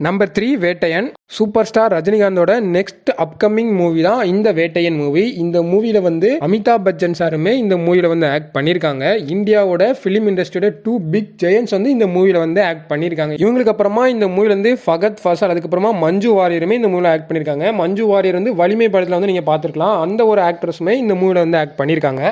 Number 3 Vettaiyan. Super star ரஜினிகாந்தோட next upcoming movie தான் இந்த வேட்டையன் மூவி. இந்த மூவில வந்து அமிதாப் பச்சன் சாருமே இந்த மூவில வந்து ஆக்ட் பண்ணியிருக்காங்க. இந்தியாவோட ஃபிலிம் இண்டஸ்ட்ரியோட 2 பிக் ஜெயன்ஸ் வந்து இந்த மூவில வந்து ஆக்ட் பண்ணியிருக்காங்க. இவங்களுக்கு அப்புறமா இந்த மூவில வந்து ஃபகத் ஃபாசல், அதுக்கப்புறமா மஞ்சு வாரியருமே இந்த மூவில ஆக்ட் பண்ணியிருக்காங்க. மஞ்சு வாரியர் வந்து வலிமை படத்தில் வந்து நீங்கள் பார்த்துருக்கலாம். அந்த ஒரு ஆக்ட்ரஸுமே இந்த மூவில வந்து ஆக்ட் பண்ணியிருக்காங்க.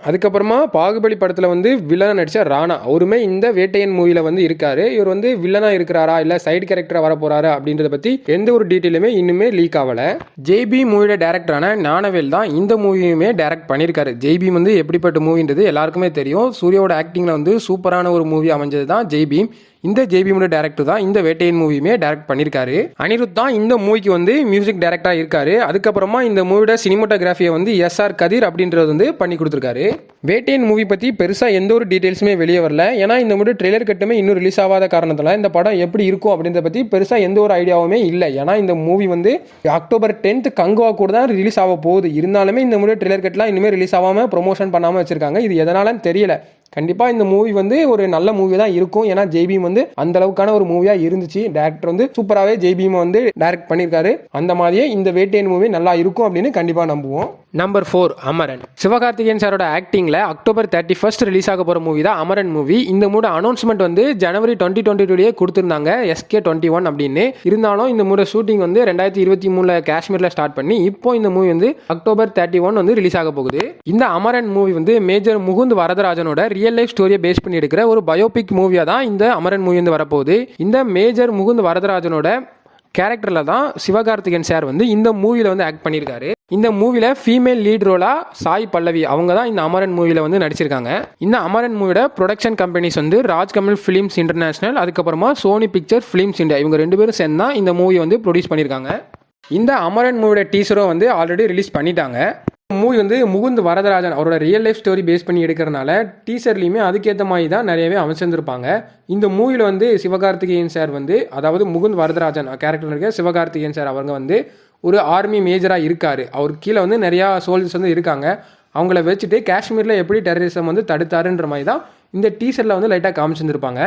அதுக்கப்புறமா பாகுபலி படத்தில் வந்து வில்லனாக நடித்த ராணா அவருமே இந்த வேட்டையன் மூவியில் வந்து இருக்காரு. இவர் வந்து வில்லனாக இருக்கிறாரா இல்லை சைடு கேரக்டராக வர போறாரா அப்படின்றத பற்றி எந்த ஒரு டீட்டெயிலுமே இன்னுமே லீக் ஆகலை. ஜேபி மூவியோட டேரக்டரான ஞானவேல் தான் இந்த மூவியுமே டைரக்ட் பண்ணியிருக்காரு. ஜெய்பி வந்து எப்படிப்பட்ட மூவின்றது எல்லாருக்குமே தெரியும். சூர்யாவோட ஆக்டிங்கில் வந்து சூப்பரான ஒரு மூவி அமைஞ்சது தான் ஜெய்பி. இந்த ஜேபியோட டேரக்டர் தான் இந்த வேட்டையன் மூவியுமே டைரக்ட் பண்ணியிருக்காரு. அனிருத் தான் இந்த மூவிக்கு வந்து மியூசிக் டைரக்டராக இருக்காரு. அதுக்கப்புறமா இந்த மூவியோட சினிமோட்டோகிராஃபியை வந்து எஸ்ஆர் கதிர் அப்படின்றது வந்து பண்ணி கொடுத்துருக்காரு. வேட்டையன் மூவி பற்றி பெருசாக எந்த ஒரு டீட்டெயில்ஸுமே வெளியே வரல. ஏன்னா இந்த மூவி ட்ரெய்லர் கட்டுமே இன்னும் ரிலீஸ் ஆகாத காரணத்தில் இந்த படம் எப்படி இருக்கும் அப்படின்றத பற்றி பெருசாக எந்த ஒரு ஐடியாவுமே இல்லை. ஏன்னா இந்த மூவி வந்து அக்டோபர் 10 கங்குவா கூட தான் ரிலீஸ் ஆக போகுது. இருந்தாலுமே இந்த மூவி ட்ரெய்லர் கட்டெலாம் இனிமேல் ரிலீஸ் ஆகாமல் ப்ரொமோஷன் பண்ணாமல் வச்சிருக்காங்க. இது எதனாலன்னு தெரியல. கண்டிப்பாக இந்த மூவி வந்து ஒரு நல்ல மூவி தான் இருக்கும். ஏன்னா ஜெய்பீம் வந்து அந்த அளவுக்கான ஒரு மூவியாக இருந்துச்சு. டேரக்டர் வந்து சூப்பராகவே ஜெய்பீம் வந்து டைரக்ட் பண்ணியிருக்காரு. அந்த மாதிரியே இந்த வேட்டையன் மூவி நல்லா இருக்கும் அப்படின்னு கண்டிப்பாக நம்புவோம். நம்பர் 4 அமரன். சிவகார்த்திகேயன் சாரோட ஆக்டிங்கில் அக்டோபர் 31 ரிலீஸ் ஆக போகிற மூவி தான் அமரன் மூவி. இந்த மூட அனௌன்ஸ்மெண்ட் வந்து ஜனவரி 2022 கொடுத்துருந்தாங்க, SK21 அப்படின்னு. இருந்தாலும் இந்த மூட ஷூட்டிங் வந்து 2023 காஷ்மீரில் ஸ்டார்ட் பண்ணி இப்போ இந்த மூவி வந்து அக்டோபர் 31 வந்து ரிலீஸ் ஆக போகுது. இந்த அமரன் மூவி வந்து மேஜர் முகுந்த் வரதராஜனோட ரியல் லைஃப் ஸ்டோரியை பேஸ் பண்ணி எடுக்கிற ஒரு பயோபிக் மூவியாக தான் இந்த அமரன் மூவி வந்து வரப்போகுது. இந்த மேஜர் முகுந்த் வரதராஜனோட கேரக்டரில் தான் சிவகார்த்திகேயன் சார் வந்து இந்த மூவியில் வந்து ஆக்ட் பண்ணியிருக்காரு. இந்த மூவியில் ஃபீமேல் லீட் ரோலாக சாய் பல்லவி அவங்க தான் இந்த அமரன் மூவியில் வந்து நடிச்சிருக்காங்க. இந்த அமரன் மூவியோட ப்ரொடக்ஷன் கம்பெனிஸ் வந்து ராஜ்கமல் ஃபிலிம்ஸ் இன்டர்நேஷனல், அதுக்கப்புறமா சோனி பிக்சர் ஃபிலிம்ஸ் இந்தியா, இவங்க 2 பேரும் சேர்ந்து தான் இந்த மூவி வந்து ப்ரொடியூஸ் பண்ணியிருக்காங்க. இந்த அமரன் மூவியோட டீசரும் வந்து ஆல்ரெடி ரிலீஸ் பண்ணிட்டாங்க. மூவி வந்து முகுந்த் வரதராஜன் அவரோட ரியல் லைஃப் ஸ்டோரி பேஸ் பண்ணி எடுக்கிறனால டீசர்லையுமே அதுக்கேற்ற மாதிரி தான் நிறையவே அமைச்சிருந்திருப்பாங்க. இந்த மூவியில் வந்து சிவகார்த்திகேயன் சார் வந்து, அதாவது முகுந்த் வரதராஜன் கேரக்டர் இருக்க சிவகார்த்திகேயன் சார் அவங்க வந்து ஒரு ஆர்மி மேஜராக இருக்கார். அவர் கீழே வந்து நிறையா சோல்ஜர்ஸ் வந்து இருக்காங்க. அவங்கள வச்சுட்டு காஷ்மீரில் எப்படி டெரரிசம் வந்து தடுத்தாருன்ற மாதிரி தான் இந்த டீசரில் வந்து லைட்டாக காமிச்சிருந்துருப்பாங்க.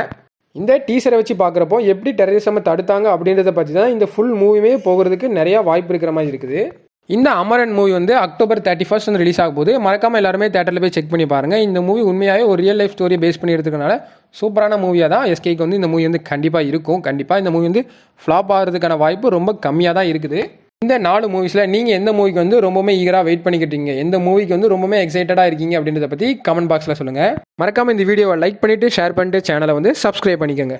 இந்த டீசரை வச்சு பார்க்குறப்போ எப்படி டெரரிசம் தடுத்தாங்க அப்படின்றத பற்றி தான் இந்த ஃபுல் மூவியுமே போகிறதுக்கு நிறையா வாய்ப்பு இருக்கிற மாதிரி இருக்குது. இந்த அமரன் மூவி வந்து அக்டோபர் 31 வந்து ரிலீஸ் ஆக போகுது. மறக்காமல் எல்லாருமே தேட்டரில் போய் செக் பண்ணி பாருங்கள். இந்த மூவி உண்மையாகவே ஒரு ரியல் லைஃப் ஸ்டோரியை பேஸ் பண்ணி எடுத்துக்கனால சூப்பரான மூவியாக தான் SKக்கு வந்து இந்த மூவி வந்து கண்டிப்பாக இருக்கும். கண்டிப்பாக இந்த மூவி வந்து ஃப்ளாப் ஆகிறதுக்கான வாய்ப்பு ரொம்ப கம்மியாக தான் இருக்குது. இந்த 4 மூவிஸில் நீங்கள் எந்த மூவிக்கு வந்து ரொம்பவுமே ஈகராக வெயிட் பண்ணிக்கிட்டீங்க, எந்த மூவிக்கு வந்து ரொம்பவுமே எக்ஸைட்டடாக இருக்கீங்க அப்படின்றத பற்றி கமெண்ட் பாக்ஸில் சொல்லுங்கள். மறக்காமல் இந்த வீடியோவை லைக் பண்ணிவிட்டு ஷேர் பண்ணிட்டு சேனலை வந்து சப்ஸ்கிரைப் பண்ணிக்கோங்க.